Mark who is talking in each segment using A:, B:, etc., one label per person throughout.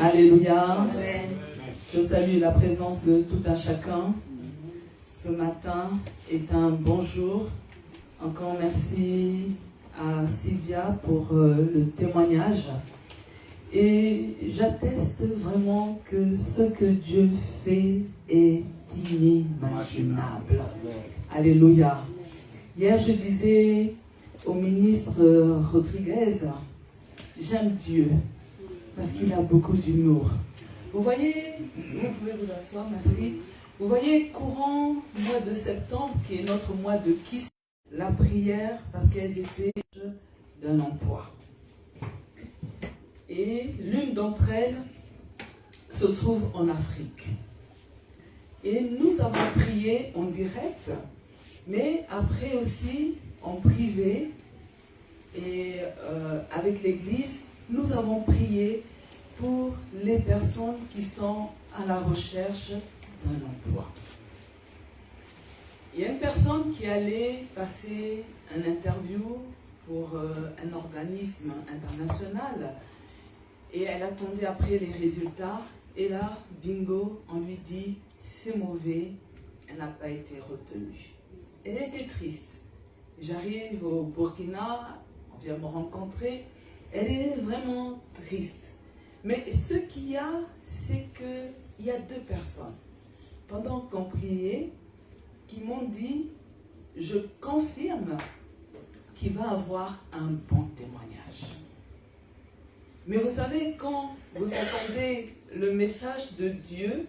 A: Alléluia.
B: Amen.
A: Je salue la présence de tout un chacun. Ce matin est un bon jour. Encore merci à Sylvia pour le témoignage. Et j'atteste vraiment que ce que Dieu fait est inimaginable. Alléluia. Hier, je disais au ministre Rodriguez, j'aime Dieu parce qu'il a beaucoup d'humour. Vous voyez, vous pouvez vous asseoir, merci. Vous voyez, courant mois de septembre, qui est notre mois de Kiss, la prière, parce qu'elles étaient d'un emploi. Et l'une d'entre elles se trouve en Afrique. Et nous avons prié en direct, mais après aussi en privé et avec l'église, nous avons prié pour les personnes qui sont à la recherche d'un emploi. Il y a une personne qui allait passer un interview pour un organisme international et elle attendait après les résultats et là, bingo, on lui dit c'est mauvais, elle n'a pas été retenue. Elle était triste. J'arrive au Burkina, on vient me rencontrer, elle est vraiment triste. Mais ce qu'il y a, c'est qu'il y a deux personnes, pendant qu'on priait, qui m'ont dit, je confirme qu'il va avoir un bon témoignage. Mais vous savez, quand vous entendez le message de Dieu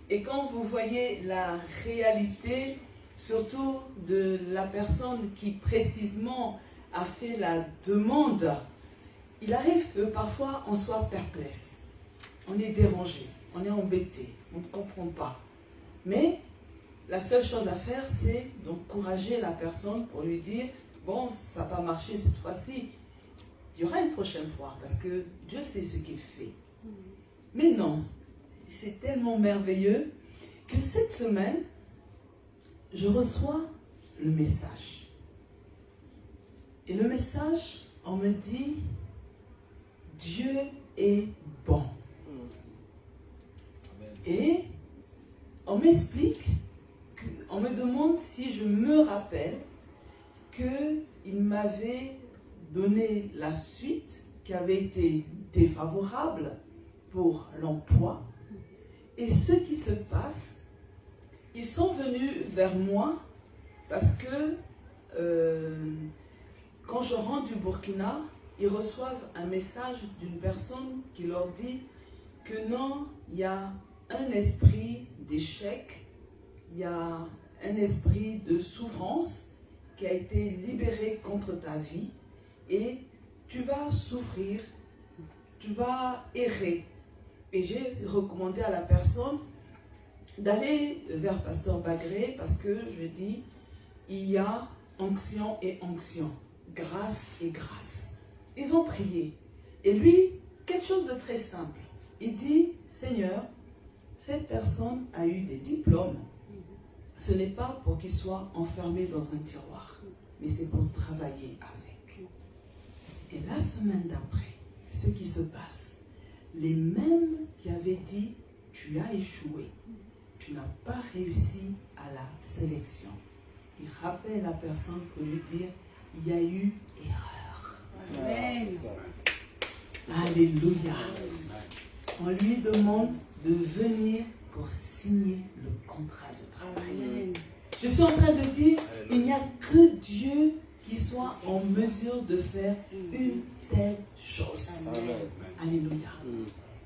A: et quand vous voyez la réalité, surtout de la personne qui précisément a fait la demande, il arrive que parfois on soit perplexe, on est dérangé, on est embêté, on ne comprend pas. Mais la seule chose à faire, c'est d'encourager la personne pour lui dire « Bon, ça n'a pas marché cette fois-ci, il y aura une prochaine fois, parce que Dieu sait ce qu'il fait. » Mais non, c'est tellement merveilleux que cette semaine, je reçois le message. Et le message, on me dit « Dieu est bon. » Et on m'explique, on me demande si je me rappelle qu'il m'avait donné la suite qui avait été défavorable pour l'emploi. Et ce qui se passe, ils sont venus vers moi parce que quand je rentre du Burkina, ils reçoivent un message d'une personne qui leur dit que non, il y a un esprit d'échec, il y a un esprit de souffrance qui a été libéré contre ta vie et tu vas souffrir, tu vas errer. Et j'ai recommandé à la personne d'aller vers Pasteur Bagré parce que je dis, il y a onction et onction, grâce et grâce. Ils ont prié. Et lui, quelque chose de très simple. Il dit, Seigneur, cette personne a eu des diplômes. Ce n'est pas pour qu'il soit enfermé dans un tiroir, mais c'est pour travailler avec. Et la semaine d'après, ce qui se passe, les mêmes qui avaient dit, tu as échoué, tu n'as pas réussi à la sélection. Il rappelle la personne pour lui dire, il y a eu erreur.
B: Amen.
A: Alléluia. On lui demande de venir pour signer le contrat de travail.
B: Amen.
A: Je suis en train de dire, il n'y a que Dieu qui soit en mesure de faire une telle chose.
B: Amen.
A: Alléluia.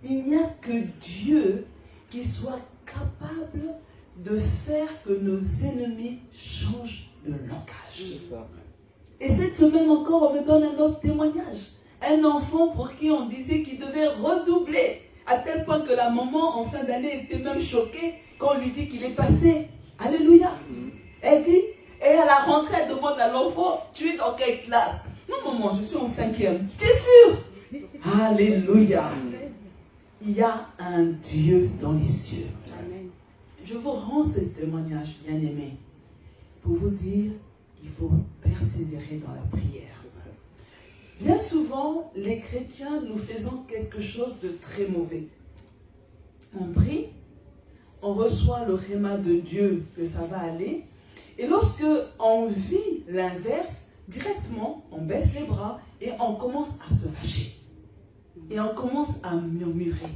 A: Il n'y a que Dieu qui soit capable de faire que nos ennemis changent de langage. Et cette semaine encore, on me donne un autre témoignage. Un enfant pour qui on disait qu'il devait redoubler, à tel point que la maman en fin d'année était même choquée quand on lui dit qu'il est passé. Alléluia. Elle dit, et à la rentrée, elle demande à l'enfant, tu es dans quelle classe? Non maman, je suis en 5e. T'es sûr? Alléluia. Il y a un Dieu dans les cieux.
B: Amen.
A: Je vous rends ce témoignage, bien-aimé, pour vous dire, il faut persévérer dans la prière. Bien souvent, les chrétiens, nous faisons quelque chose de très mauvais. on prie, on reçoit le rhéma de Dieu que ça va aller. Et lorsque on vit l'inverse, directement, on baisse les bras et on commence à se fâcher. Et on commence à murmurer.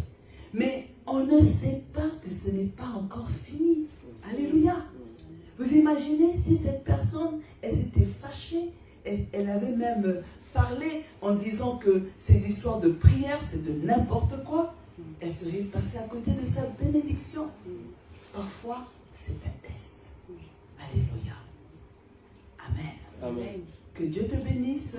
A: Mais on ne sait pas que ce n'est pas encore fini. Alléluia. Vous imaginez si cette personne, elle s'était fâchée, elle avait même parlé en disant que ces histoires de prière, c'est de n'importe quoi. Elle serait passée à côté de sa bénédiction. Parfois, c'est un test. Alléluia. Amen.
B: Amen.
A: Que Dieu te bénisse,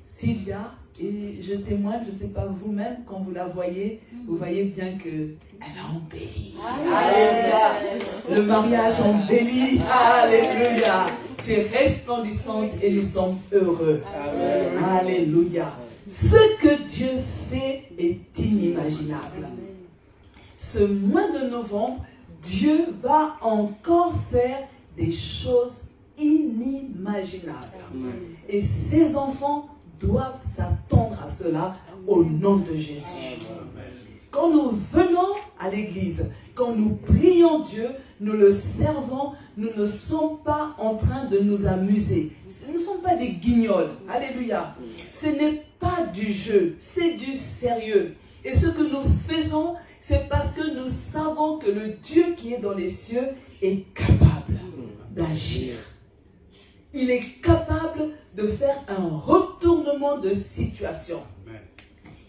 A: Sylvia. Et je témoigne, je ne sais pas vous-même, quand vous la voyez, vous voyez bien qu'elle a embelli. Alléluia. Le mariage embellit. Alléluia. Tu es resplendissante et nous sommes heureux. Amen. Alléluia. Ce que Dieu fait est inimaginable. Ce mois de novembre, Dieu va encore faire des choses inimaginables. Et ses enfants doivent s'attendre à cela au nom de Jésus. Quand nous venons à l'église, quand nous prions Dieu, nous le servons, nous ne sommes pas en train de nous amuser. Nous ne sommes pas des guignols. Alléluia. Ce n'est pas du jeu, c'est du sérieux. Et ce que nous faisons, c'est parce que nous savons que le Dieu qui est dans les cieux est capable d'agir. Il est capable de faire un retournement de situation.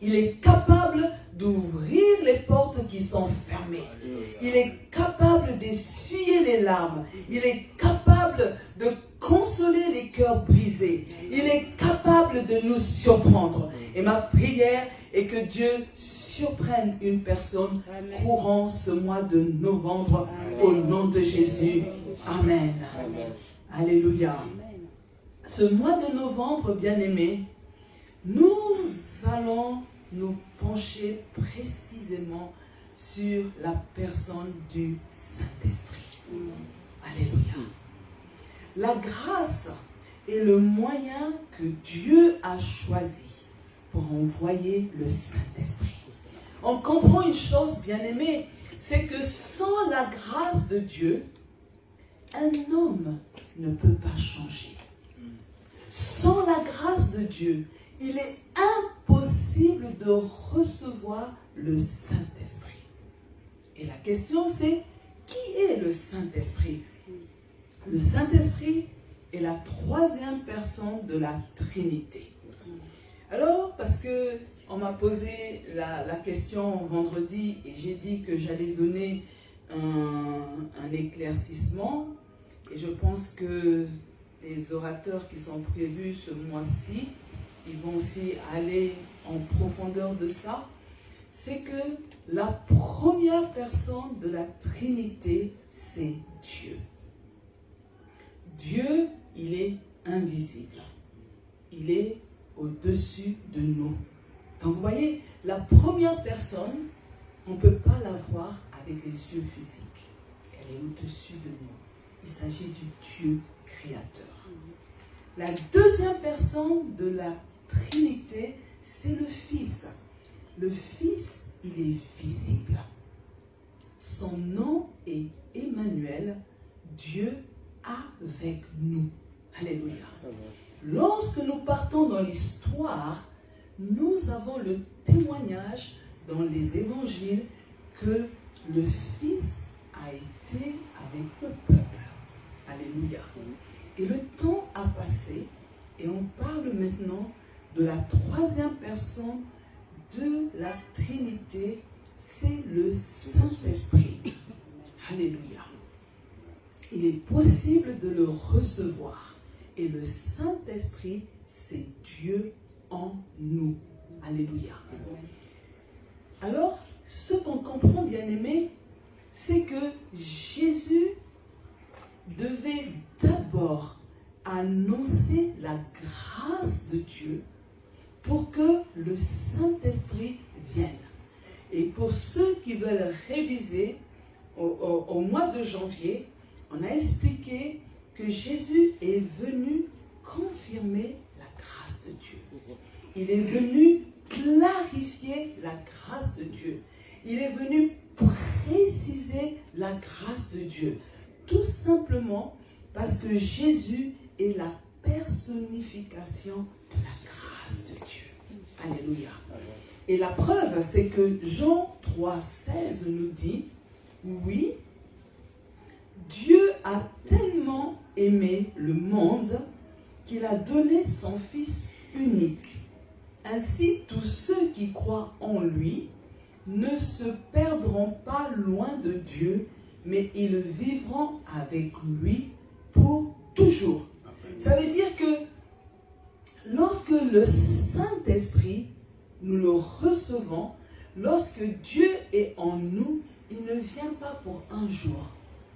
A: Il est capable d'ouvrir les portes qui sont fermées. Il est capable d'essuyer les larmes. Il est capable de consoler les cœurs brisés. Il est capable de nous surprendre. Et ma prière est que Dieu surprenne une personne courant ce mois de novembre au nom de Jésus. Amen. Alléluia. Ce mois de novembre, bien-aimés, nous allons nous pencher précisément sur la personne du Saint-Esprit. Alléluia. La grâce est le moyen que Dieu a choisi pour envoyer le Saint-Esprit. On comprend une chose, bien-aimés, c'est que sans la grâce de Dieu, un homme ne peut pas changer. Sans la grâce de Dieu, il est impossible de recevoir le Saint-Esprit. Et la question c'est, qui est le Saint-Esprit? Le Saint-Esprit est la troisième personne de la Trinité. Alors, parce que on m'a posé la question vendredi et j'ai dit que j'allais donner un éclaircissement, et je pense que les orateurs qui sont prévus ce mois-ci, ils vont aussi aller en profondeur de ça. C'est que la première personne de la Trinité, c'est Dieu. Dieu, il est invisible. Il est au-dessus de nous. Donc vous voyez, la première personne, on ne peut pas la voir avec les yeux physiques. Elle est au-dessus de nous. Il s'agit du Dieu créateur. La deuxième personne de la Trinité, c'est le Fils. Le Fils, il est visible. Son nom est Emmanuel, Dieu avec nous. Alléluia. Lorsque nous partons dans l'histoire, nous avons le témoignage dans les évangiles que le Fils a été avec le peuple. Alléluia. Et le temps a passé et on parle maintenant de la troisième personne de la Trinité, c'est le Saint-Esprit. Alléluia. Il est possible de le recevoir. Et le Saint-Esprit, c'est Dieu en nous. Alléluia. Alors, ce qu'on comprend, bien aimé, c'est que Jésus devait d'abord annoncer la grâce de Dieu pour que le Saint-Esprit vienne. Et pour ceux qui veulent réviser, au mois de janvier, on a expliqué que Jésus est venu confirmer la grâce de Dieu. Il est venu clarifier la grâce de Dieu. Il est venu préciser la grâce de Dieu. Tout simplement parce que Jésus est la personnification de la grâce de Dieu. Alléluia. Et la preuve, c'est que Jean 3,16 nous dit, oui, Dieu a tellement aimé le monde qu'il a donné son Fils unique. Ainsi, tous ceux qui croient en lui ne se perdront pas loin de Dieu, mais ils vivront avec lui pour toujours. Ça veut dire que lorsque le Saint-Esprit, nous le recevons, lorsque Dieu est en nous, il ne vient pas pour un jour,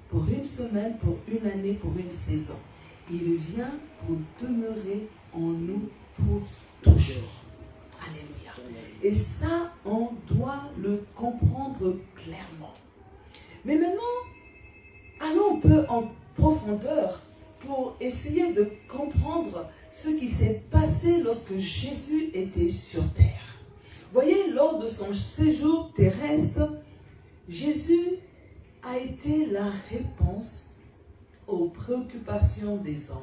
A: pour une semaine, pour une année, pour une saison. Il vient pour demeurer en nous pour toujours. Alléluia. Et ça, on doit le comprendre clairement. Mais maintenant, allons un peu en profondeur pour essayer de comprendre ce qui s'est passé lorsque Jésus était sur terre. Voyez, lors de son séjour terrestre, Jésus a été la réponse aux préoccupations des hommes.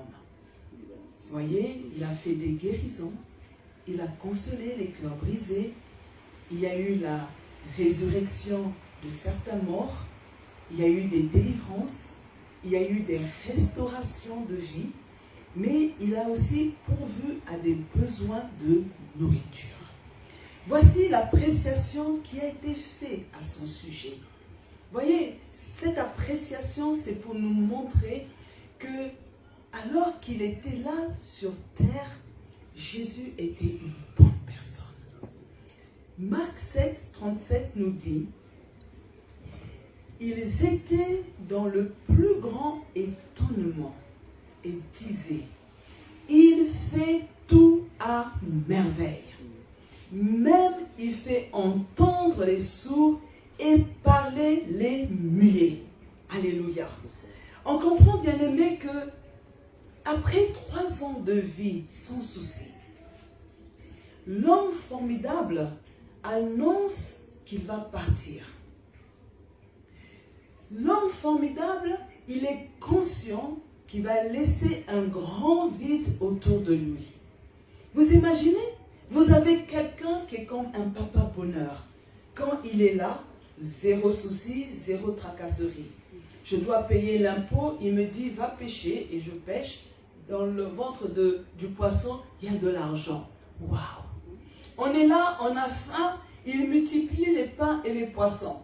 A: Voyez, il a fait des guérisons, il a consolé les cœurs brisés, il y a eu la résurrection de certains morts, il y a eu des délivrances, il y a eu des restaurations de vie, mais il a aussi pourvu à des besoins de nourriture. Voici l'appréciation qui a été faite à son sujet. Voyez, cette appréciation, c'est pour nous montrer que alors qu'il était là sur terre, Jésus était une bonne personne. Marc 7, 37 nous dit, ils étaient dans le plus grand étonnement et disaient, il fait tout à merveille. Même il fait entendre les sourds et parler les muets. Alléluia. On comprend, bien aimé, que après 3 ans de vie sans souci, l'homme formidable annonce qu'il va partir. L'homme formidable, il est conscient qu'il va laisser un grand vide autour de lui. Vous imaginez? Vous avez quelqu'un qui est comme un papa bonheur. Quand il est là, zéro souci, zéro tracasserie. Je dois payer l'impôt, il me dit va pêcher et je pêche. Dans le ventre du poisson, il y a de l'argent. Waouh! On est là, on a faim, il multiplie les pains et les poissons.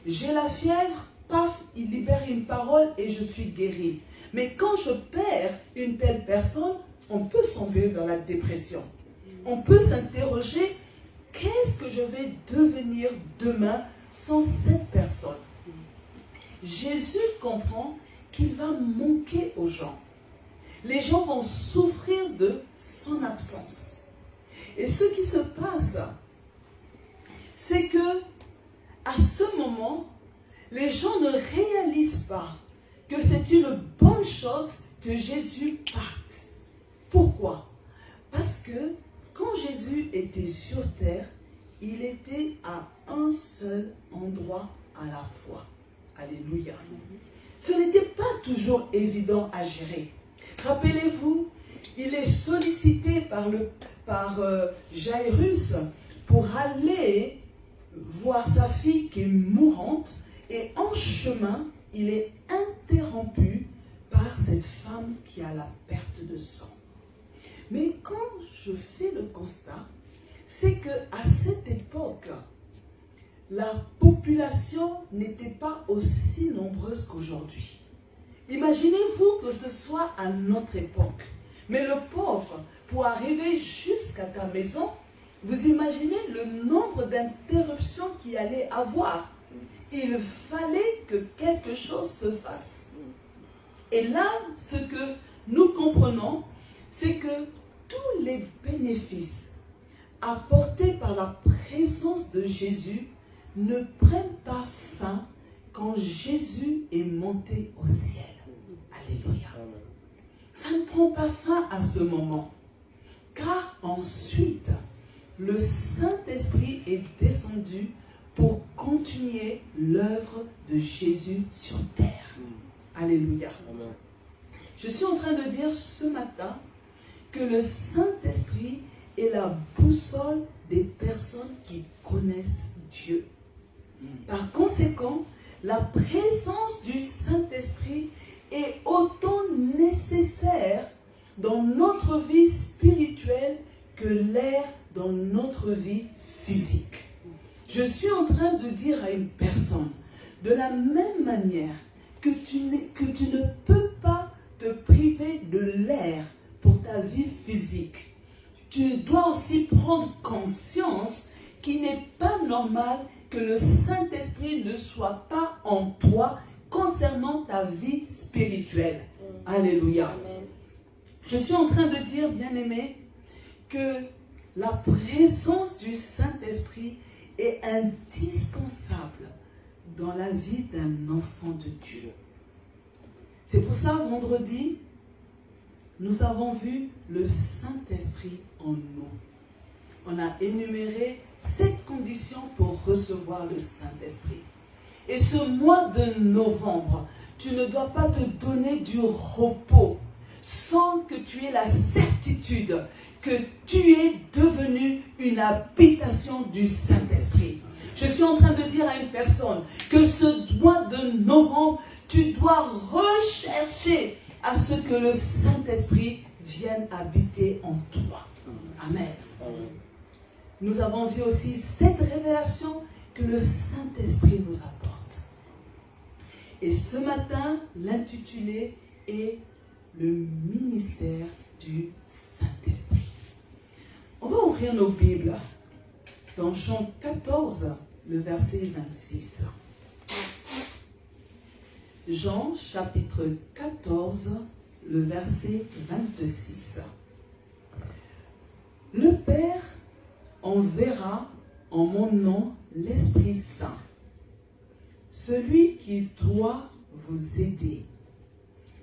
A: J'ai la fièvre, paf, il libère une parole et je suis guéri. Mais quand je perds une telle personne, on peut tomber dans la dépression. On peut s'interroger, qu'est-ce que je vais devenir demain sans cette personne? Jésus comprend qu'il va manquer aux gens. Les gens vont souffrir de son absence. Et ce qui se passe, c'est que à ce moment, les gens ne réalisent pas que c'est une bonne chose que Jésus parte. Pourquoi? Parce que quand Jésus était sur terre, il était à un seul endroit à la fois. Alléluia. Ce n'était pas toujours évident à gérer. Rappelez-vous, il est sollicité par Jairus pour aller voir sa fille qui est mourante et en chemin, il est interrompu par cette femme qui a la perte de sang. Mais quand je fais le constat, c'est qu'à cette époque, la population n'était pas aussi nombreuse qu'aujourd'hui. Imaginez-vous que ce soit à notre époque. Mais le pauvre, pour arriver jusqu'à ta maison, vous imaginez le nombre d'interruptions qu'il allait avoir. Il fallait que quelque chose se fasse. Et là, ce que nous comprenons, c'est que tous les bénéfices apportés par la présence de Jésus ne prennent pas fin quand Jésus est monté au ciel. Alléluia. Ça ne prend pas fin à ce moment. Car ensuite, le Saint-Esprit est descendu pour continuer l'œuvre de Jésus sur terre. Alléluia.
B: Amen.
A: Je suis en train de dire ce matin que le Saint-Esprit est la boussole des personnes qui connaissent Dieu. Par conséquent, la présence du Saint-Esprit est autant nécessaire dans notre vie spirituelle que l'air dans notre vie physique. Je suis en train de dire à une personne, de la même manière que tu ne peux pas te priver de l'air pour ta vie physique, tu dois aussi prendre conscience qu'il n'est pas normal que le Saint-Esprit ne soit pas en toi concernant ta vie spirituelle. Alléluia.
C: Amen.
A: Je suis en train de dire, bien-aimé, que la présence du Saint-Esprit est indispensable dans la vie d'un enfant de Dieu. C'est pour ça, vendredi, nous avons vu le Saint-Esprit en nous. On a énuméré 7 conditions pour recevoir le Saint-Esprit. Et ce mois de novembre, tu ne dois pas te donner du repos sans que tu aies la certitude que tu es devenu une habitation du Saint-Esprit. Je suis en train de dire à une personne que ce mois de novembre, tu dois rechercher à ce que le Saint-Esprit vienne habiter en toi. Amen.
B: Amen.
A: Nous avons vu aussi cette révélation que le Saint-Esprit nous apporte. Et ce matin, l'intitulé est le ministère du Saint-Esprit. On va ouvrir nos Bibles dans Jean 14, le verset 26. Jean chapitre 14, le verset 26. Le Père enverra en mon nom l'Esprit Saint, celui qui doit vous aider.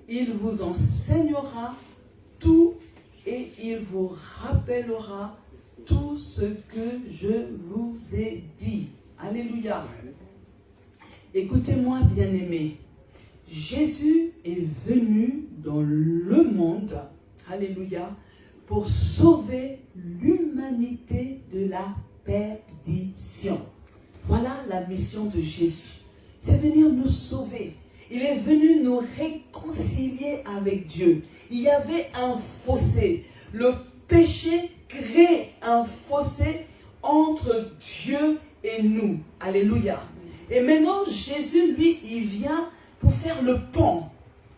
A: Il vous enseignera tout et il vous rappellera tout ce que je vous ai dit. Alléluia. Écoutez-moi, bien-aimés. Jésus est venu dans le monde, alléluia, pour sauver l'humanité de la perdition. Voilà la mission de Jésus. C'est venir nous sauver. Il est venu nous réconcilier avec Dieu. Il y avait un fossé. Le péché crée un fossé entre Dieu et nous. Alléluia. Et maintenant, Jésus, lui, il vient pour faire le pont,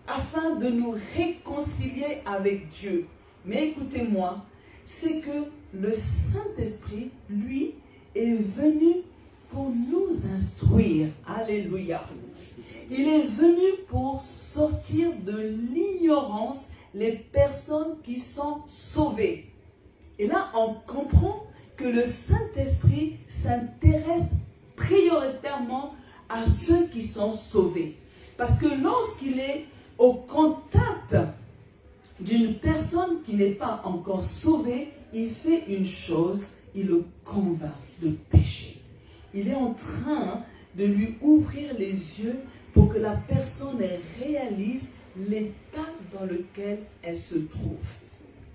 A: afin de nous réconcilier avec Dieu. Mais écoutez-moi, c'est que le Saint-Esprit, lui, est venu pour nous instruire. Alléluia. Il est venu pour sortir de l'ignorance les personnes qui sont sauvées. Et là, on comprend que le Saint-Esprit s'intéresse prioritairement à ceux qui sont sauvés. Parce que lorsqu'il est au contact d'une personne qui n'est pas encore sauvée, il fait une chose, il le convainc de péché. Il est en train de lui ouvrir les yeux pour que la personne réalise l'état dans lequel elle se trouve.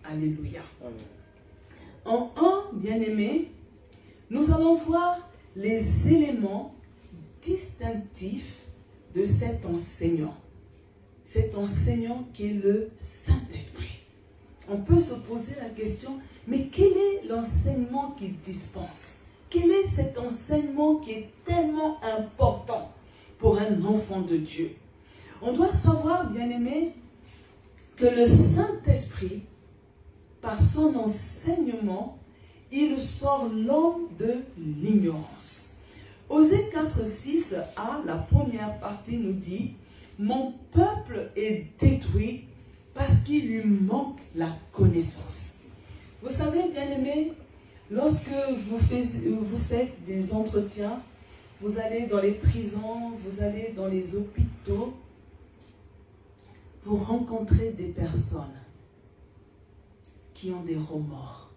A: Alléluia.
B: Amen.
A: En 1, bien-aimé, nous allons voir les éléments distinctifs de cet enseignant. Cet enseignant qui est le Saint-Esprit. On peut se poser la question, mais quel est l'enseignement qu'il dispense? Quel est cet enseignement qui est tellement important pour un enfant de Dieu? On doit savoir, bien-aimé, que le Saint-Esprit, par son enseignement, il sort l'homme de l'ignorance. Osée 4:6a, la première partie nous dit « Mon peuple est détruit parce qu'il lui manque la connaissance. » Vous savez, bien-aimés, lorsque vous faites des entretiens, vous allez dans les prisons, vous allez dans les hôpitaux, vous rencontrez des personnes qui ont des remords,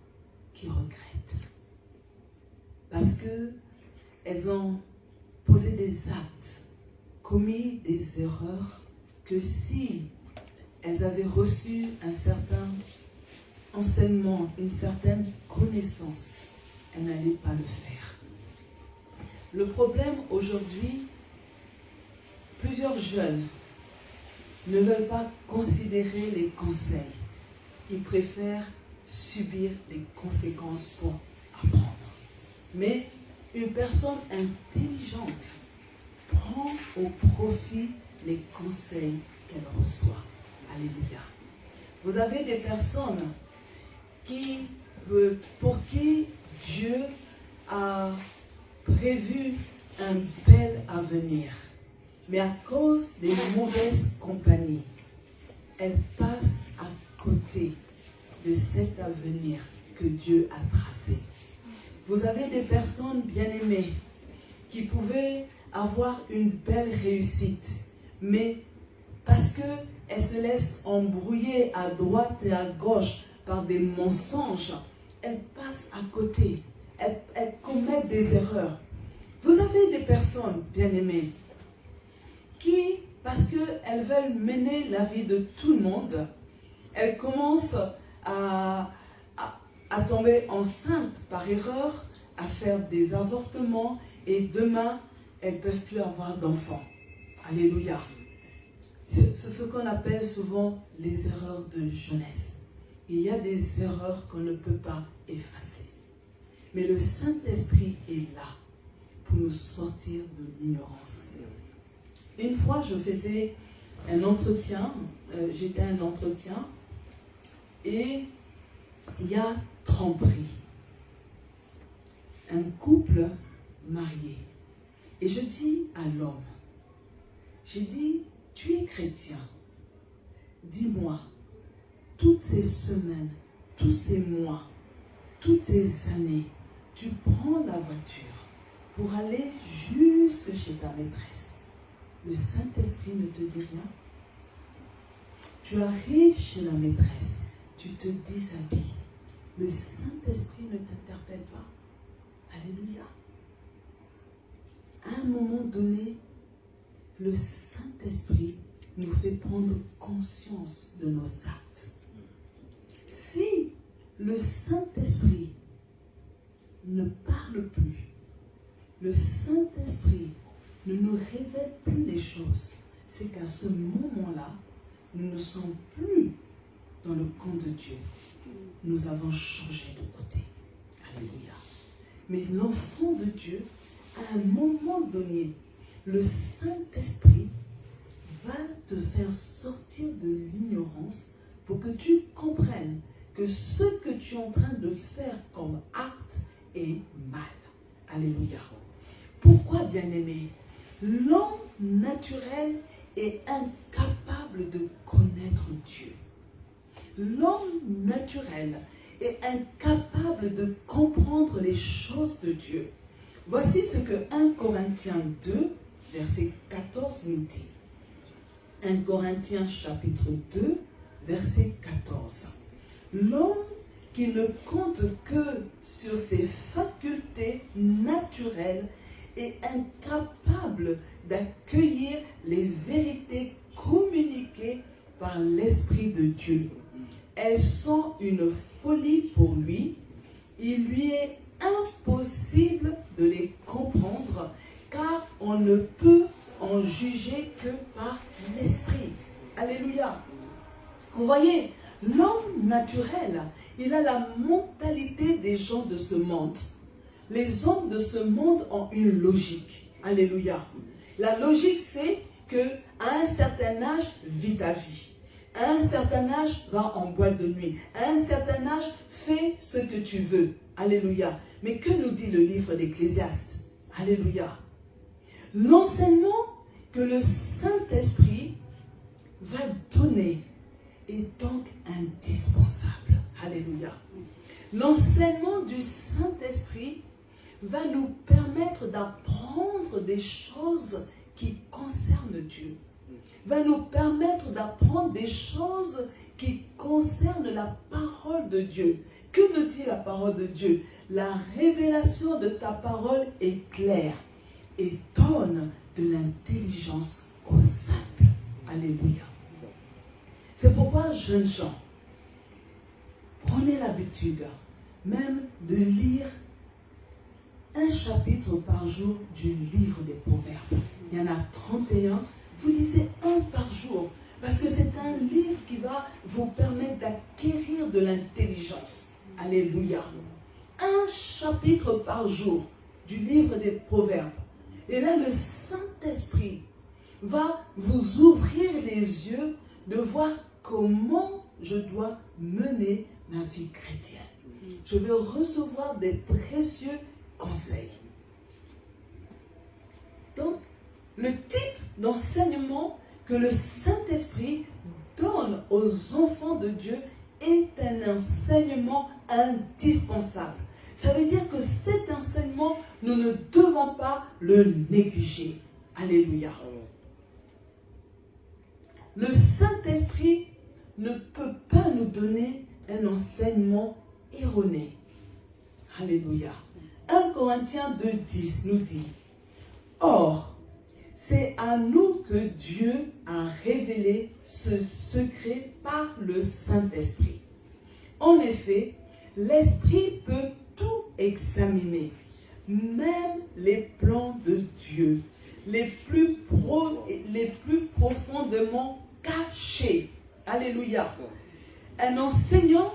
A: qui regrettent. parce qu'elles ont posé des actes, commis des erreurs, que si elles avaient reçu un certain enseignement, une certaine connaissance, elles n'allaient pas le faire. Le problème aujourd'hui, plusieurs jeunes ne veulent pas considérer les conseils. Ils préfèrent subir les conséquences pour apprendre. Mais une personne intelligente prend au profit les conseils qu'elle reçoit. Alléluia. Vous avez des personnes pour qui Dieu a prévu un bel avenir. Mais à cause des mauvaises compagnies, elles passent à côté de cet avenir que Dieu a tracé. Vous avez des personnes bien-aimées qui pouvaient avoir une belle réussite, mais parce qu'elles se laissent embrouiller à droite et à gauche par des mensonges, elles passent à côté, elles commettent des erreurs. Vous avez des personnes bien-aimées qui, parce qu'elles veulent mener la vie de tout le monde, elles commencent à tomber enceintes par erreur, à faire des avortements, et demain, elles ne peuvent plus avoir d'enfants. Alléluia. C'est ce qu'on appelle souvent les erreurs de jeunesse. Il y a des erreurs qu'on ne peut pas effacer. Mais le Saint-Esprit est là pour nous sortir de l'ignorance. Une fois, je faisais un entretien, j'étais à un entretien, et il y a tromperie. Un couple marié. Et je dis à l'homme, j'ai dit, tu es chrétien, dis-moi, toutes ces semaines, tous ces mois, toutes ces années, tu prends la voiture pour aller jusque chez ta maîtresse. Le Saint-Esprit ne te dit rien. Tu arrives chez la maîtresse, tu te déshabilles. Le Saint-Esprit ne t'interpelle pas. Alléluia. À un moment donné, le Saint-Esprit nous fait prendre conscience de nos actes. Si le Saint-Esprit ne parle plus, le Saint-Esprit ne nous révèle plus les choses, c'est qu'à ce moment-là, nous ne sommes plus dans le camp de Dieu. Nous avons changé de côté. Alléluia. Mais l'enfant de Dieu, à un moment donné, le Saint-Esprit va te faire sortir de l'ignorance pour que tu comprennes que ce que tu es en train de faire comme acte est mal. Alléluia. Pourquoi, bien-aimé? L'homme naturel est incapable de connaître Dieu. L'homme naturel est incapable de comprendre les choses de Dieu. Voici ce que 1 Corinthiens 2, verset 14 nous dit. 1 Corinthiens chapitre 2, verset 14. L'homme qui ne compte que sur ses facultés naturelles est incapable d'accueillir les vérités communiquées par l'Esprit de Dieu. Elles sont une folie pour lui. Il lui est impossible de les comprendre, car on ne peut en juger que par l'Esprit. Alléluia. Vous voyez, l'homme naturel, il a la mentalité des gens de ce monde. Les hommes de ce monde ont une logique. Alléluia. La logique, c'est qu'à un certain âge, vis ta vie. À un certain âge, va en boîte de nuit. À un certain âge, fais ce que tu veux. Alléluia. Mais que nous dit le livre d'Ecclésiaste? Alléluia. L'enseignement que le Saint-Esprit va donner est donc indispensable. Alléluia. L'enseignement du Saint-Esprit va nous permettre d'apprendre des choses qui concernent Dieu. Va nous permettre d'apprendre des choses qui concernent la parole de Dieu, Que nous dit la parole de Dieu? La révélation de ta parole est claire et donne de l'intelligence aux simples. Alléluia. C'est pourquoi, jeunes gens, prenez l'habitude même de lire un chapitre par jour du livre des Proverbes. Il y en a 31. Vous lisez un par jour. Parce que c'est un livre qui va vous permettre d'acquérir de l'intelligence. Alléluia. Un chapitre par jour du livre des Proverbes. Et là, le Saint-Esprit va vous ouvrir les yeux de voir comment je dois mener ma vie chrétienne. Je vais recevoir des précieux conseils. Donc, le type d'enseignement que le Saint-Esprit donne aux enfants de Dieu est un enseignement indispensable. Ça veut dire que cet enseignement, nous ne devons pas le négliger. Alléluia. Le Saint-Esprit ne peut pas nous donner un enseignement erroné. Alléluia. 1 Corinthiens 2,10 nous dit: Or, c'est à nous que Dieu a révélé ce secret par le Saint-Esprit. En effet, l'Esprit peut tout examiner, même les plans de Dieu, les plus profondément cachés. Alléluia. Un enseignement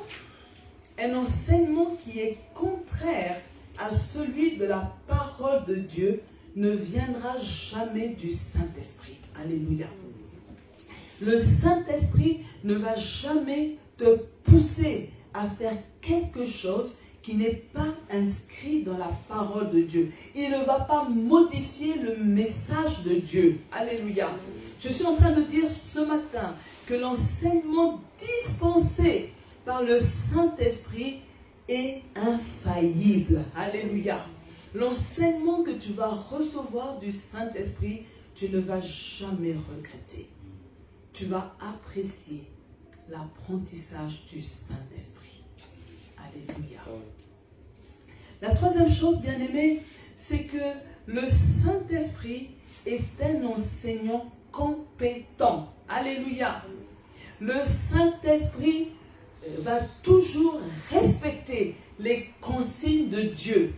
A: qui est contraire à celui de la parole de Dieu ne viendra jamais du Saint-Esprit. Alléluia. Le Saint-Esprit ne va jamais te pousser à faire quelque chose qui n'est pas inscrit dans la parole de Dieu. Il ne va pas modifier le message de Dieu. Alléluia. Je suis en train de dire ce matin que l'enseignement dispensé par le Saint-Esprit est infaillible. Alléluia. L'enseignement que tu vas recevoir du Saint-Esprit, tu ne vas jamais regretter. Tu vas apprécier l'apprentissage du Saint-Esprit. Alléluia. La troisième chose, bien aimé, c'est que le Saint-Esprit est un enseignant compétent. Alléluia. Le Saint-Esprit va toujours respecter les consignes de Dieu.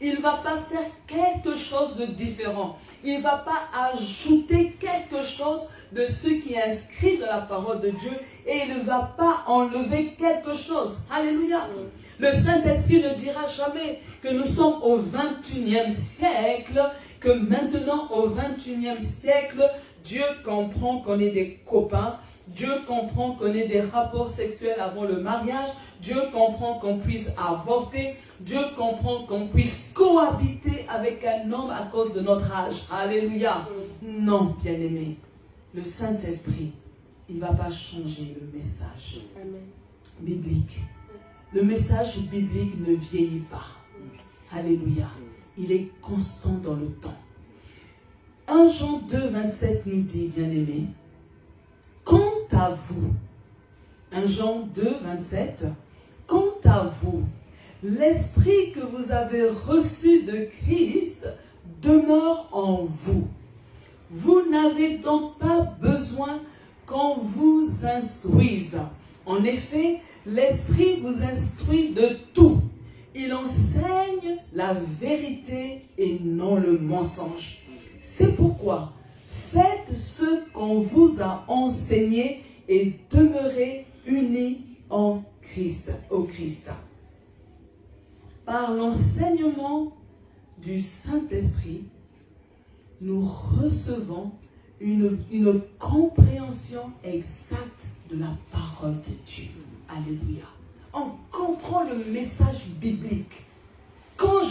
A: Il ne va pas faire quelque chose de différent. Il ne va pas ajouter quelque chose de ce qui est inscrit dans la parole de Dieu et il ne va pas enlever quelque chose. Alléluia. Le Saint-Esprit ne dira jamais que nous sommes au 21e siècle, que maintenant au 21e siècle, Dieu comprend qu'on est des copains. Dieu comprend qu'on ait des rapports sexuels avant le mariage. Dieu comprend qu'on puisse avorter. Dieu comprend qu'on puisse cohabiter avec un homme à cause de notre âge. Alléluia. Non, bien-aimé. Le Saint-Esprit, il ne va pas changer le message biblique. Le message biblique ne vieillit pas. Alléluia. Il est constant dans le temps. 1 Jean 2, 27 nous dit, bien-aimé, quant à vous, 1 Jean 2, 27, quant à vous, l'esprit que vous avez reçu de Christ demeure en vous. Vous n'avez donc pas besoin qu'on vous instruise. En effet, l'esprit vous instruit de tout. Il enseigne la vérité et non le mensonge. C'est pourquoi faites ce qu'on vous a enseigné et demeurez unis en Christ, au Christ. Par l'enseignement du Saint-Esprit, nous recevons une compréhension exacte de la parole de Dieu. Alléluia. On comprend le message biblique. Quand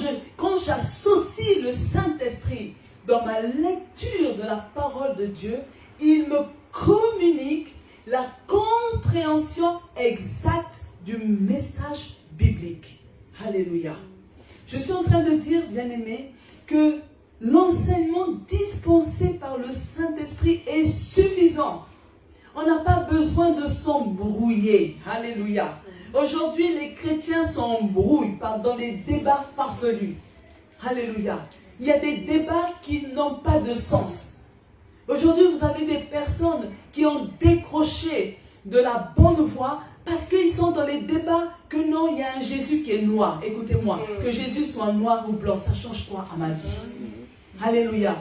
A: j'associe le Saint-Esprit dans ma lecture de la parole de Dieu, il me communique la compréhension exacte du message biblique. Alléluia. Je suis en train de dire, bien-aimé, que l'enseignement dispensé par le Saint-Esprit est suffisant. On n'a pas besoin de s'embrouiller. Alléluia. Aujourd'hui, les chrétiens s'embrouillent dans des débats farfelus. Alléluia. Il y a des débats qui n'ont pas de sens. Aujourd'hui, vous avez des personnes qui ont décroché de la bonne voie parce qu'ils sont dans les débats que non, il y a un Jésus qui est noir. Écoutez-moi, que Jésus soit noir ou blanc, ça change quoi à ma vie? Alléluia.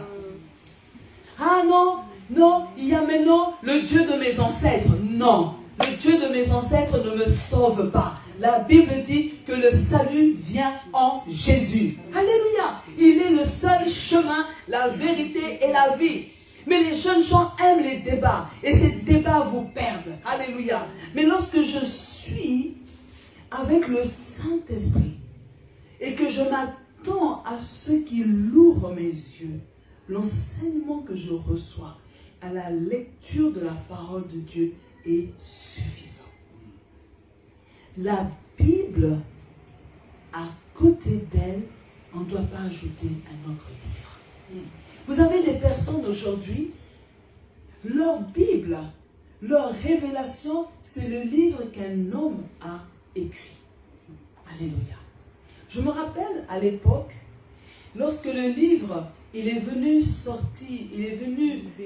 A: Ah non, non, il y a maintenant le Dieu de mes ancêtres. Non, le Dieu de mes ancêtres ne me sauve pas. La Bible dit que le salut vient en Jésus. Alléluia. Il est le seul chemin, la vérité et la vie. Mais les jeunes gens aiment les débats. Et ces débats vous perdent. Alléluia. Mais lorsque je suis avec le Saint-Esprit et que je m'attends à ce qu'il ouvre mes yeux, l'enseignement que je reçois à la lecture de la parole de Dieu est suffisant. La Bible, à côté d'elle, on ne doit pas ajouter un autre livre. Vous avez des personnes aujourd'hui, leur Bible, leur révélation, c'est le livre qu'un homme a écrit. Alléluia. Je me rappelle à l'époque, lorsque le livre, il est venu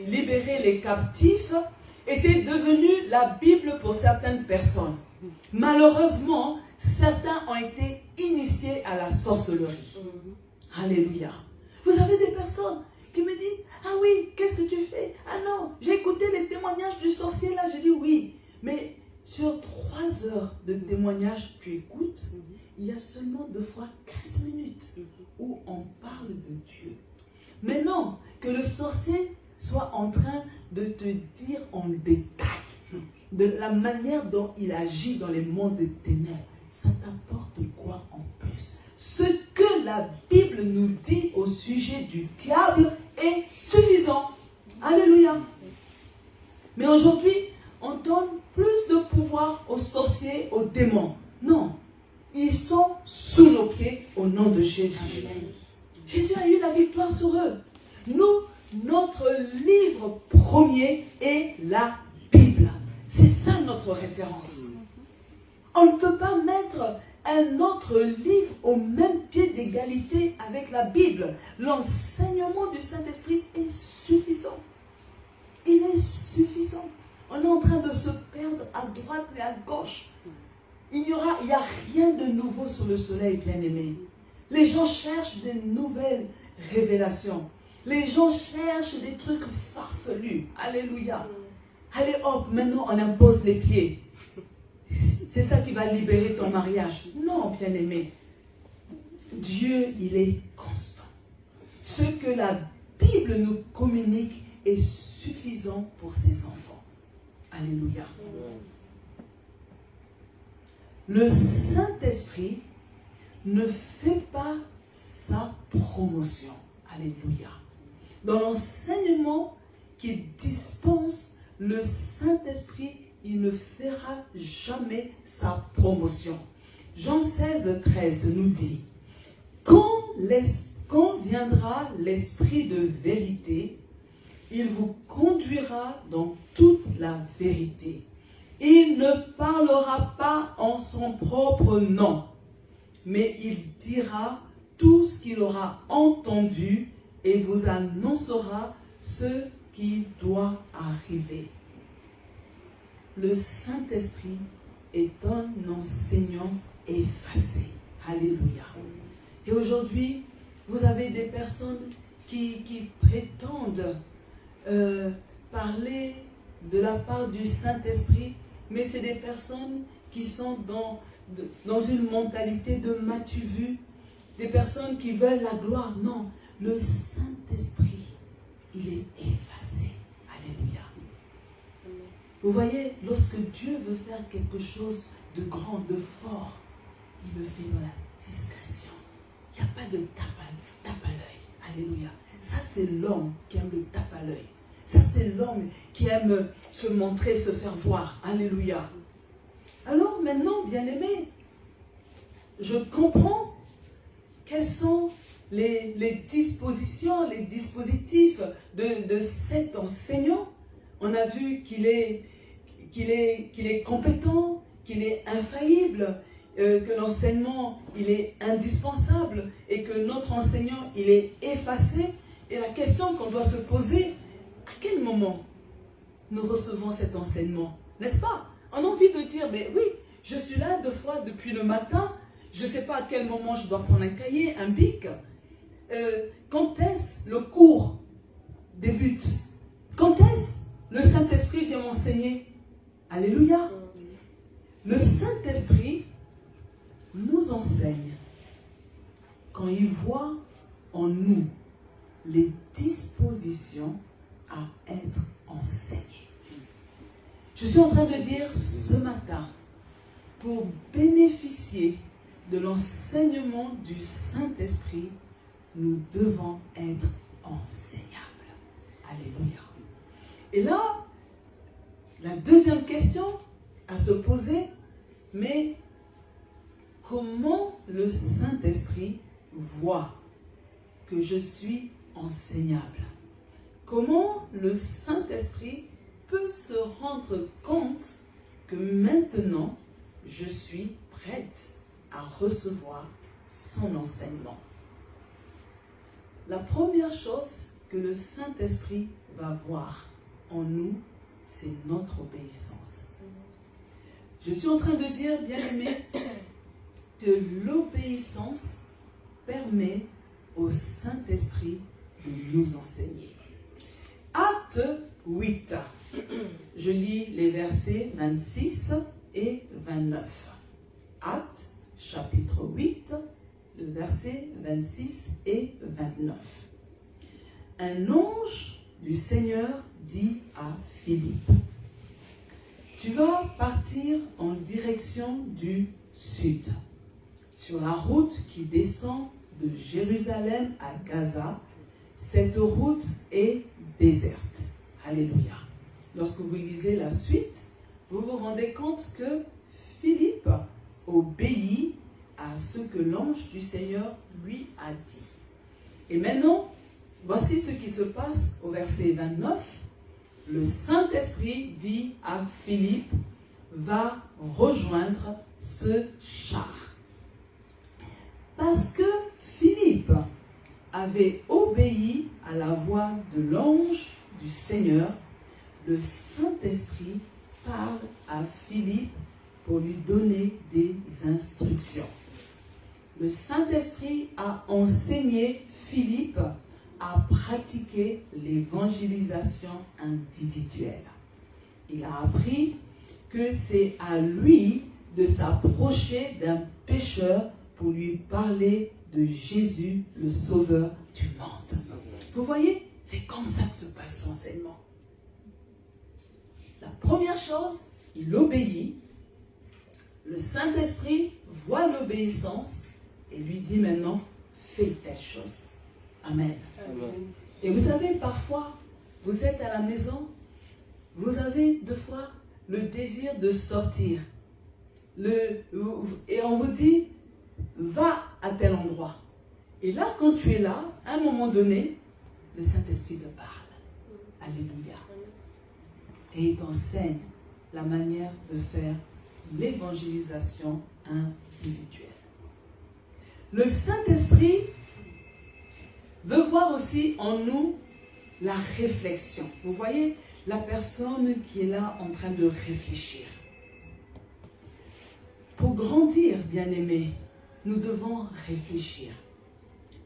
A: libérer les captifs, était devenu la Bible pour certaines personnes. Malheureusement, certains ont été initiés à la sorcellerie. Alléluia. Vous avez des personnes qui me disent, ah oui, qu'est-ce que tu fais? Ah non, j'ai écouté les témoignages du sorcier là. J'ai dit oui, mais sur 3 heures de témoignages que tu écoutes, il y a seulement 2 fois 15 minutes où on parle de Dieu. Maintenant, que le sorcier soit en train de te dire en détail de la manière dont il agit dans les mondes des ténèbres, ça t'apporte quoi en plus? Ce que la Bible nous dit au sujet du diable est suffisant. Alléluia. Mais aujourd'hui, on donne plus de pouvoir aux sorciers, aux démons. Non. Ils sont sous nos pieds au nom de Jésus. Amen. Jésus a eu la victoire sur eux. Nous, notre livre premier est la Bible. C'est ça notre référence. On ne peut pas mettre un autre livre au même pied d'égalité avec la Bible. L'enseignement du Saint-Esprit est suffisant. Il est suffisant. On est en train de se perdre à droite et à gauche. Il n'y a rien de nouveau sous le soleil, bien-aimé. Les gens cherchent de nouvelles révélations. Les gens cherchent des trucs farfelus. Alléluia. Allez hop, maintenant on impose les pieds. C'est ça qui va libérer ton mariage. Non, bien-aimé. Dieu, il est constant. Ce que la Bible nous communique est suffisant pour ses enfants. Alléluia. Le Saint-Esprit ne fait pas sa promotion. Alléluia. Dans l'enseignement qu'il dispense, le Saint-Esprit, il ne fera jamais sa promotion. Jean 16, 13 nous dit, quand viendra l'Esprit de vérité, il vous conduira dans toute la vérité. Il ne parlera pas en son propre nom, mais il dira tout ce qu'il aura entendu et vous annoncera ce qui doit arriver. Le Saint-Esprit est un enseignant effacé. Alléluia. Et aujourd'hui, vous avez des personnes qui prétendent parler de la part du Saint-Esprit, mais c'est des personnes qui sont dans une mentalité de m'as-tu vu, des personnes qui veulent la gloire. Non, le Saint-Esprit, il est effacé. Alléluia. Vous voyez, lorsque Dieu veut faire quelque chose de grand, de fort, il le fait dans la discrétion. Il n'y a pas de tape à l'œil. Alléluia. Ça, c'est l'homme qui aime le tape à l'œil. Ça, c'est l'homme qui aime se montrer, se faire voir. Alléluia. Alors, maintenant, bien-aimés, je comprends quelles sont les dispositions, les dispositifs de cet enseignant. On a vu qu'il est compétent, qu'il est infaillible, que l'enseignement, il est indispensable et que notre enseignant, il est effacé. Et la question qu'on doit se poser, à quel moment nous recevons cet enseignement? N'est-ce pas? On a envie de dire, mais oui, je suis là 2 fois depuis le matin, je ne sais pas à quel moment je dois prendre un cahier, un bic. Quand est-ce le cours débute? Quand est-ce le Saint-Esprit vient m'enseigner? Alléluia. Le Saint-Esprit nous enseigne quand il voit en nous les dispositions à être enseignées. Je suis en train de dire ce matin, pour bénéficier de l'enseignement du Saint-Esprit, nous devons être enseignables. Alléluia. Et là, la deuxième question à se poser, mais comment le Saint-Esprit voit que je suis enseignable? Comment le Saint-Esprit peut se rendre compte que maintenant, je suis prête à recevoir son enseignement? La première chose que le Saint-Esprit va voir en nous, c'est notre obéissance. Je suis en train de dire, bien-aimés, que l'obéissance permet au Saint-Esprit de nous enseigner. Acte 8. Je lis les versets 26 et 29. Acte, chapitre 8, le verset 26 et 29. Un ange du Seigneur dit à Philippe, « Tu vas partir en direction du sud, sur la route qui descend de Jérusalem à Gaza. Cette route est déserte. » Alléluia. Lorsque vous lisez la suite, vous vous rendez compte que Philippe obéit à ce que l'ange du Seigneur lui a dit. Et maintenant, voici ce qui se passe au verset 29. Le Saint-Esprit dit à Philippe, va rejoindre ce char. Parce que Philippe avait obéi à la voix de l'ange du Seigneur, le Saint-Esprit parle à Philippe pour lui donner des instructions. Le Saint-Esprit a enseigné Philippe à pratiquer l'évangélisation individuelle. Il a appris que c'est à lui de s'approcher d'un pécheur pour lui parler de Jésus, le Sauveur du monde. Vous voyez, c'est comme ça que se passe l'enseignement. La première chose, il obéit. Le Saint-Esprit voit l'obéissance et lui dit maintenant, fais telle chose. Amen. Amen. Et vous savez, parfois, vous êtes à la maison, vous avez 2 fois le désir de sortir. Et on vous dit, va à tel endroit. Et là, quand tu es là, à un moment donné, le Saint-Esprit te parle. Alléluia. Et il t'enseigne la manière de faire l'évangélisation individuelle. Le Saint-Esprit veut voir aussi en nous la réflexion. Vous voyez, la personne qui est là en train de réfléchir. Pour grandir, bien-aimés, nous devons réfléchir,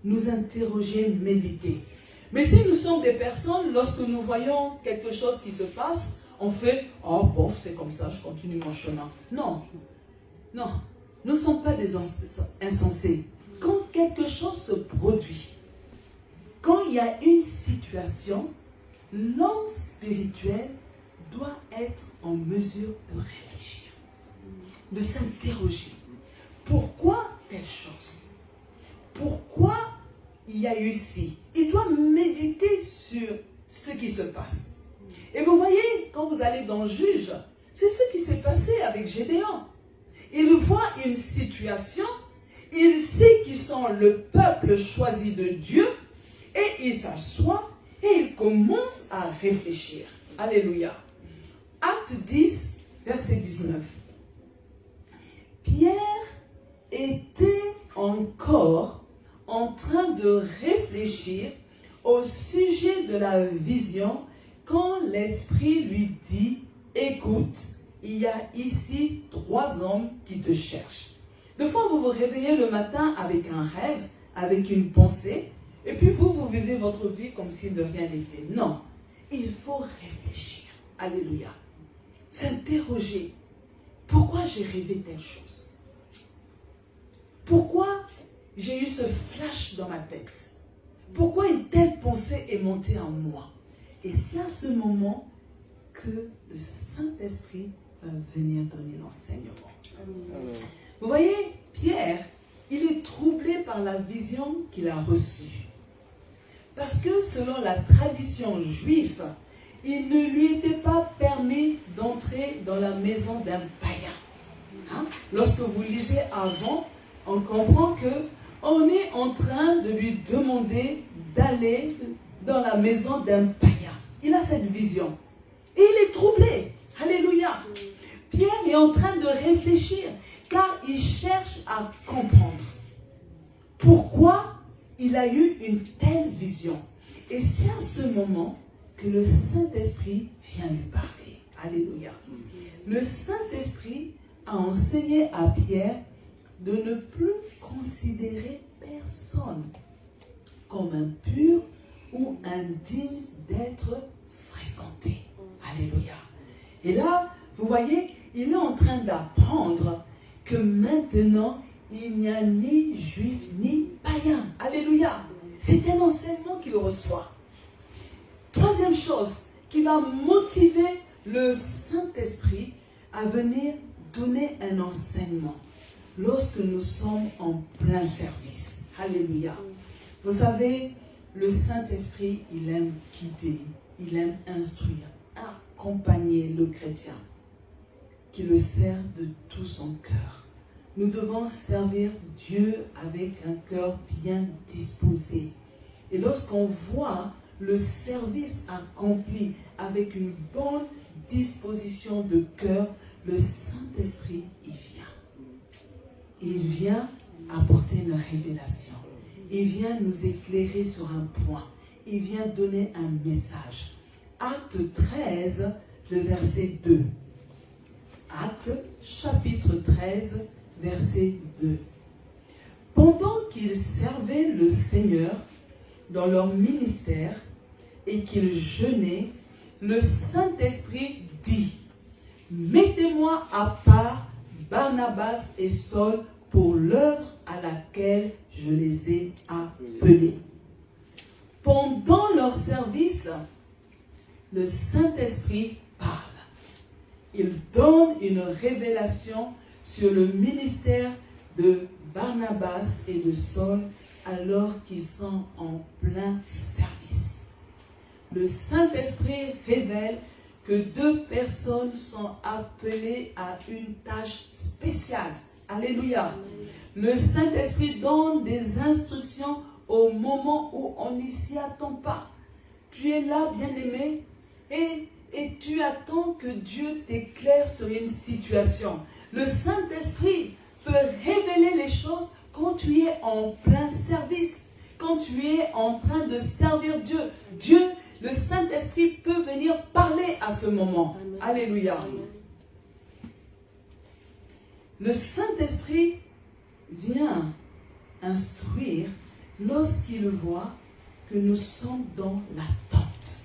A: nous interroger, méditer. Mais si nous sommes des personnes, lorsque nous voyons quelque chose qui se passe, on fait « Oh, bof, c'est comme ça, je continue mon chemin. » Non, non, nous ne sommes pas des insensés. Quand quelque chose se produit, quand il y a une situation, l'homme spirituel doit être en mesure de réfléchir, de s'interroger. Pourquoi telle chose? Pourquoi il y a eu ci? Il doit méditer sur ce qui se passe. Et vous voyez, quand vous allez dans le juge, c'est ce qui s'est passé avec Gédéon. Il voit une situation, il sait qu'ils sont le peuple choisi de Dieu, et il s'assoit et il commence à réfléchir. Alléluia. Acte 10, verset 19. Pierre était encore en train de réfléchir au sujet de la vision quand l'Esprit lui dit « Écoute, il y a ici 3 hommes qui te cherchent. » Des fois, vous vous réveillez le matin avec un rêve, avec une pensée, et puis vous vivez votre vie comme si de rien n'était. Non, il faut réfléchir. Alléluia. S'interroger. Pourquoi j'ai rêvé telle chose? Pourquoi j'ai eu ce flash dans ma tête? Pourquoi une telle pensée est montée en moi? Et c'est à ce moment que le Saint-Esprit va venir donner l'enseignement. Amen. Vous voyez, Pierre, il est troublé par la vision qu'il a reçue. Parce que selon la tradition juive, il ne lui était pas permis d'entrer dans la maison d'un païen. Hein? Lorsque vous lisez avant, on comprend qu'on est en train de lui demander d'aller dans la maison d'un païen. Il a cette vision. Et il est troublé. Alléluia. Pierre est en train de réfléchir car il cherche à comprendre pourquoi il a eu une telle vision. Et c'est à ce moment que le Saint-Esprit vient lui parler. Alléluia. Le Saint-Esprit a enseigné à Pierre de ne plus considérer personne comme impur ou indigne d'être fréquenté. Alléluia. Et là, vous voyez, il est en train d'apprendre que maintenant, il n'y a ni juif ni païen. Alléluia. C'est un enseignement qu'il reçoit. Troisième chose qui va motiver le Saint-Esprit à venir donner un enseignement lorsque nous sommes en plein service. Alléluia. Vous savez, le Saint-Esprit, il aime guider, il aime instruire, accompagner le chrétien qui le sert de tout son cœur. Nous devons servir Dieu avec un cœur bien disposé. Et lorsqu'on voit le service accompli avec une bonne disposition de cœur, le Saint-Esprit, il vient. Il vient apporter une révélation. Il vient nous éclairer sur un point. Il vient donner un message. Acte 13, le verset 2. Acte, chapitre 13, verset 2. Pendant qu'ils servaient le Seigneur dans leur ministère et qu'ils jeûnaient, le Saint-Esprit dit « Mettez-moi à part Barnabas et Saul pour l'œuvre à laquelle je les ai appelés. » Pendant leur service, le Saint-Esprit parle. Il donne une révélation sur le ministère de Barnabas et de Saul alors qu'ils sont en plein service. Le Saint-Esprit révèle que 2 personnes sont appelées à une tâche spéciale. Alléluia. Le Saint-Esprit donne des instructions au moment où on n'y s'y attend pas. Tu es là, bien-aimé, et tu attends que Dieu t'éclaire sur une situation. Le Saint-Esprit peut révéler les choses quand tu es en plein service, quand tu es en train de servir Dieu. Le Saint-Esprit peut venir parler à ce moment. Amen. Alléluia. Amen. Le Saint-Esprit vient instruire lorsqu'il voit que nous sommes dans l'attente.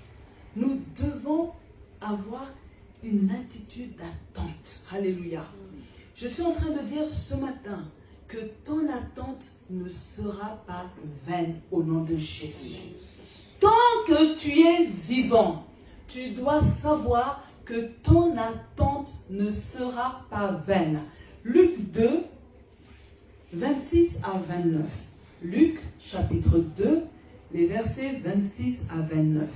A: Nous devons avoir une attitude d'attente. Alléluia. Je suis en train de dire ce matin que ton attente ne sera pas vaine au nom de Jésus. Tant que tu es vivant, tu dois savoir que ton attente ne sera pas vaine. Luc 2, 26 à 29. Luc, chapitre 2, les versets 26 à 29.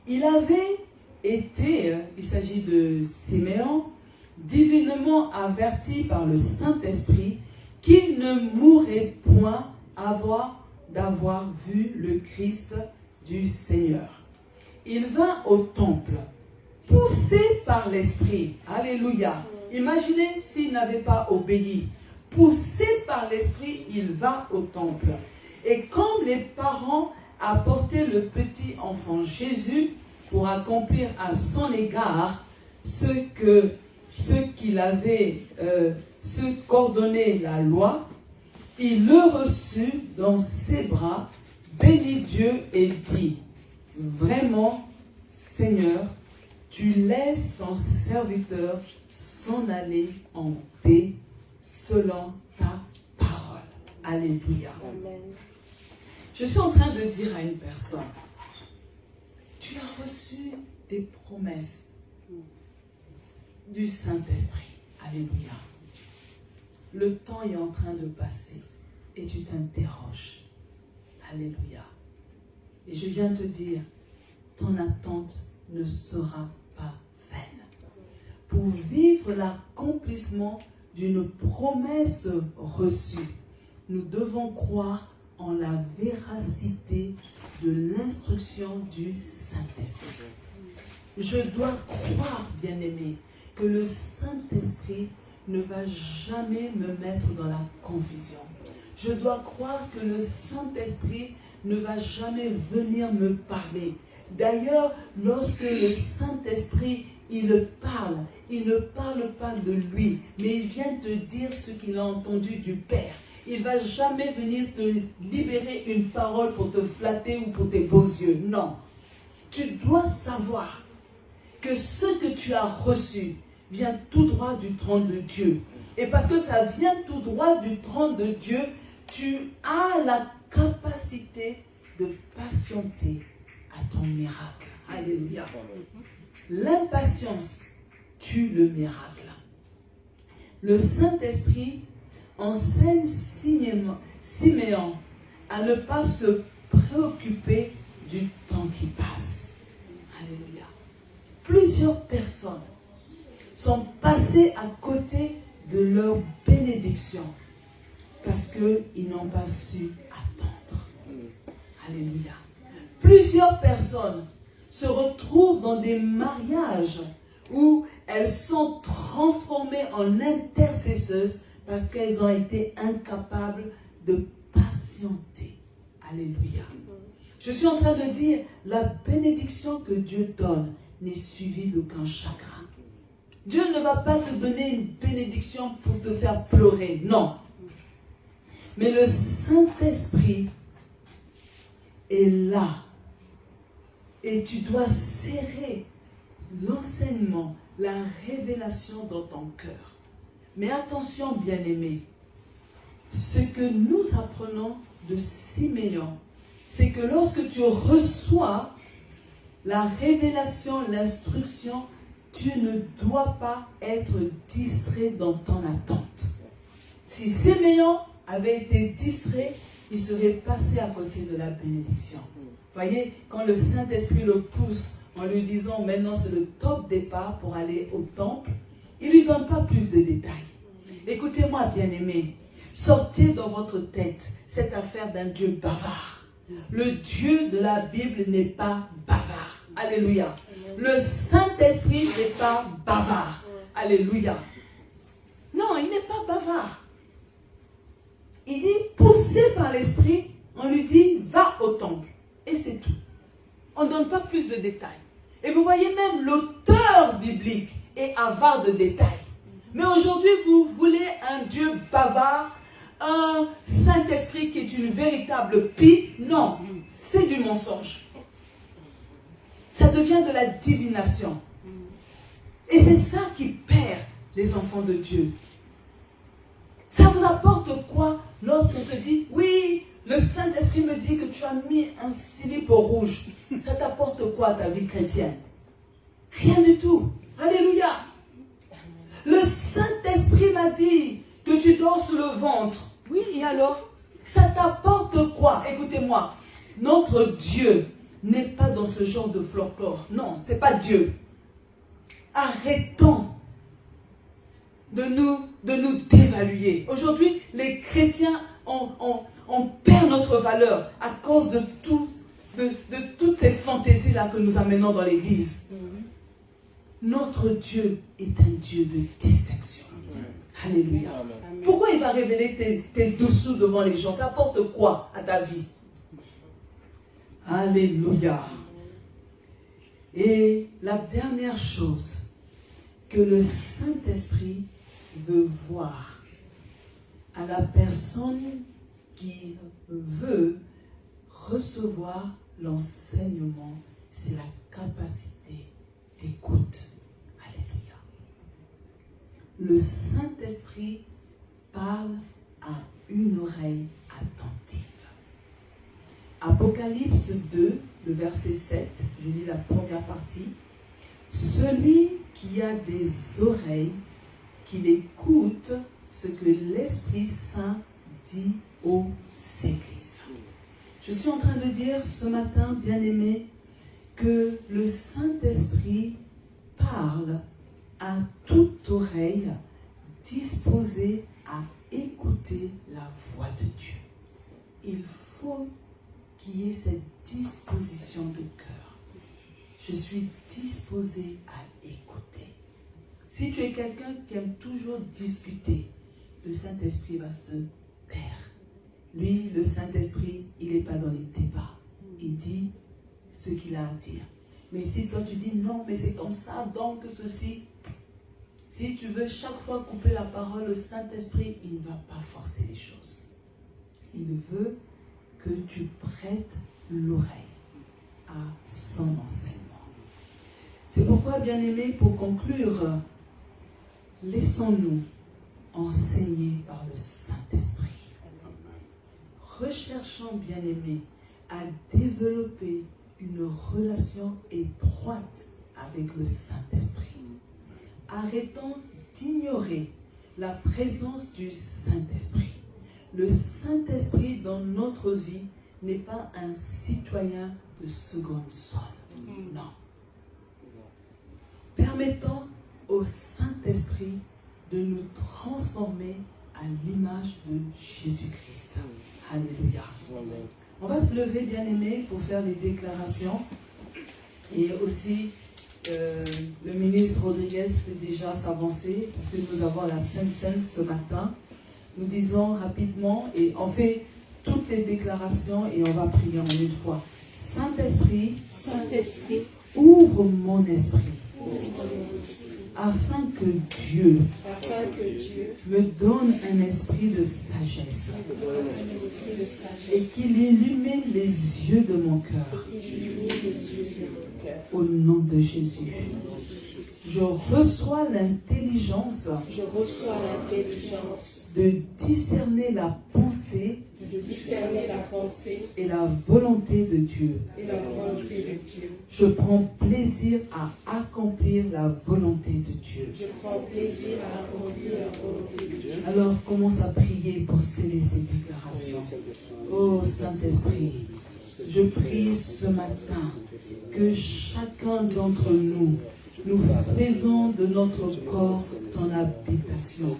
A: Il avait été, il s'agit de Siméon, divinement averti par le Saint-Esprit qu'il ne mourrait point d'avoir vu le Christ du Seigneur. Il vint au temple, poussé par l'Esprit. Alléluia. Imaginez s'il n'avait pas obéi. Poussé par l'esprit, il va au temple. Et comme les parents apportaient le petit enfant Jésus pour accomplir à son égard ce qu'ordonnait la loi, il le reçut dans ses bras, bénit Dieu et dit, « Vraiment, Seigneur, tu laisses ton serviteur s'en aller en paix selon ta parole. » Alléluia.
B: Amen.
A: Je suis en train de dire à une personne, tu as reçu des promesses du Saint-Esprit. Alléluia. Le temps est en train de passer et tu t'interroges. Alléluia. Et je viens te dire, ton attente ne sera pas vaine. Pour vivre l'accomplissement d'une promesse reçue, nous devons croire en la véracité de l'instruction du Saint-Esprit. Je dois croire, bien-aimé, que le Saint-Esprit ne va jamais me mettre dans la confusion. Je dois croire que le Saint-Esprit ne va jamais venir me parler. D'ailleurs, lorsque le Saint-Esprit, il ne parle pas de lui, mais il vient te dire ce qu'il a entendu du Père. Il ne va jamais venir te libérer une parole pour te flatter ou pour tes beaux yeux. Non. Tu dois savoir que ce que tu as reçu vient tout droit du trône de Dieu. Et parce que ça vient tout droit du trône de Dieu, tu as la capacité de patienter à ton miracle. Alléluia. L'impatience tue le miracle. Le Saint-Esprit enseigne Siméon à ne pas se préoccuper du temps qui passe. Alléluia. Plusieurs personnes sont passées à côté de leur bénédiction parce qu'ils n'ont pas su attendre. Alléluia. Plusieurs personnes se retrouvent dans des mariages où elles sont transformées en intercesseuses parce qu'elles ont été incapables de patienter. Alléluia. Je suis en train de dire, la bénédiction que Dieu donne n'est suivie d'aucun chagrin. Dieu ne va pas te donner une bénédiction pour te faire pleurer, non. Mais le Saint-Esprit est là. Et tu dois serrer l'enseignement, la révélation dans ton cœur. Mais attention, bien-aimés, ce que nous apprenons de Siméon, c'est que lorsque tu reçois la révélation, l'instruction, tu ne dois pas être distrait dans ton attente. Si Siméon avait été distrait, il serait passé à côté de la bénédiction. Voyez, quand le Saint-Esprit le pousse en lui disant maintenant c'est le top départ pour aller au temple, il ne lui donne pas plus de détails. Écoutez-moi, bien-aimés, sortez dans votre tête cette affaire d'un Dieu bavard. Le Dieu de la Bible n'est pas bavard. Alléluia. Le Saint-Esprit n'est pas bavard. Alléluia. Non, il n'est pas bavard. Il dit, poussé par l'Esprit, on lui dit, va au temple. Et c'est tout. On ne donne pas plus de détails. Et vous voyez même l'auteur biblique est avare de détails. Mais aujourd'hui, vous voulez un Dieu bavard, un Saint-Esprit qui est une véritable pie. Non, c'est du mensonge. Ça devient de la divination. Et c'est ça qui perd les enfants de Dieu. Ça vous apporte quoi lorsqu'on te dit, oui, le Saint-Esprit me dit que tu as mis un slip rouge. Ça t'apporte quoi à ta vie chrétienne? Rien du tout. Alléluia. Le Saint-Esprit m'a dit que tu dors sous le ventre. Oui, et alors? Ça t'apporte quoi? Écoutez-moi, notre Dieu n'est pas dans ce genre de folklore. Non, ce n'est pas Dieu. Arrêtons de nous dévaluer. Aujourd'hui, les chrétiens on perd notre valeur à cause de toutes ces fantaisies-là que nous amenons dans l'église. Notre Dieu est un Dieu de distinction. Alléluia.
B: Amen.
A: Pourquoi il va révéler tes dessous devant les gens? Ça apporte quoi à ta vie? Alléluia. Et la dernière chose que le Saint-Esprit veut voir à la personne qui veut recevoir l'enseignement, c'est la capacité d'écoute. Alléluia. Le Saint-Esprit parle à une oreille attentive. Apocalypse 2, le verset 7, je lis la première partie. Celui qui a des oreilles, qu'il écoute ce que l'Esprit Saint dit aux églises. Je suis en train de dire ce matin, bien-aimé, que le Saint-Esprit parle à toute oreille disposée à écouter la voix de Dieu. Il faut qu'il y ait cette disposition de cœur. Je suis disposé à écouter. Si tu es quelqu'un qui aime toujours discuter, le Saint-Esprit va se taire. Lui, le Saint-Esprit, il n'est pas dans les débats. Il dit ce qu'il a à dire. Mais si toi tu dis non, mais c'est comme ça, donc ceci. Si tu veux chaque fois couper la parole, le Saint-Esprit, il ne va pas forcer les choses. Il veut que tu prêtes l'oreille à son enseignement. C'est pourquoi, bien-aimés, pour conclure, laissons-nous enseigner par le Saint-Esprit. Recherchons, bien-aimés, à développer une relation étroite avec le Saint-Esprit. Arrêtons d'ignorer la présence du Saint-Esprit. Le Saint-Esprit dans notre vie n'est pas un citoyen de seconde zone. Non. Permettons au Saint-Esprit de nous transformer à l'image de Jésus-Christ. Alléluia. On va se lever, bien-aimés, pour faire les déclarations. Et aussi, le ministre Rodriguez peut déjà s'avancer, parce que nous avons la Sainte Seine ce matin. Nous disons rapidement, et on fait toutes les déclarations, et on va prier en une fois. Saint-Esprit,
C: Saint-Esprit,
A: ouvre mon esprit, afin que Dieu me donne un esprit de sagesse et qu'il illumine les yeux de mon cœur. Au nom de Jésus. Je reçois l'intelligence de discerner la pensée et la volonté de Dieu. Je prends plaisir à accomplir la volonté de Dieu. Alors commence à prier pour sceller ces déclarations. Oh Saint-Esprit, je prie ce matin que chacun d'entre nous, nous faisons de notre corps ton habitation.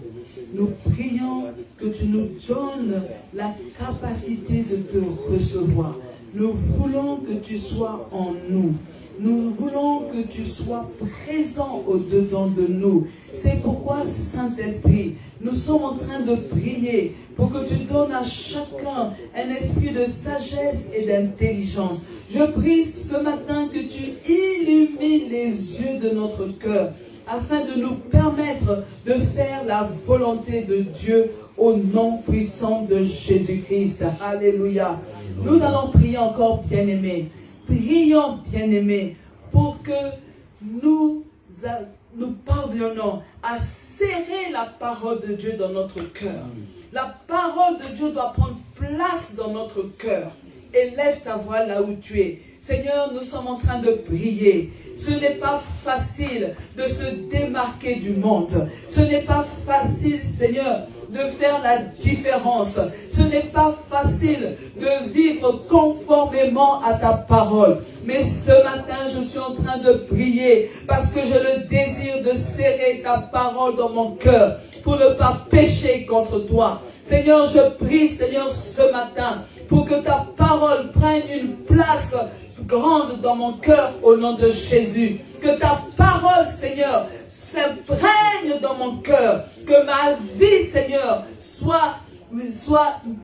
A: Nous prions que tu nous donnes la capacité de te recevoir. Nous voulons que tu sois en nous. Nous voulons que tu sois présent au-dedans de nous. C'est pourquoi, Saint-Esprit, nous sommes en train de prier pour que tu donnes à chacun un esprit de sagesse et d'intelligence. Je prie ce matin que tu illumines les yeux de notre cœur afin de nous permettre de faire la volonté de Dieu au nom puissant de Jésus-Christ. Alléluia. Nous allons prier encore, bien-aimés. Prions, bien-aimés, pour que nous parvenions à serrer la parole de Dieu dans notre cœur. La parole de Dieu doit prendre place dans notre cœur. Élève ta voix là où tu es. Seigneur, nous sommes en train de prier. Ce n'est pas facile de se démarquer du monde. Ce n'est pas facile, Seigneur, de faire la différence. Ce n'est pas facile de vivre conformément à ta parole. Mais ce matin, je suis en train de prier parce que j'ai le désir de serrer ta parole dans mon cœur pour ne pas pécher contre toi. Seigneur, je prie, Seigneur, ce matin pour que ta parole prenne une place grande dans mon cœur au nom de Jésus. Que ta parole, Seigneur, s'imprègne dans mon cœur. Que ma vie, Seigneur, soit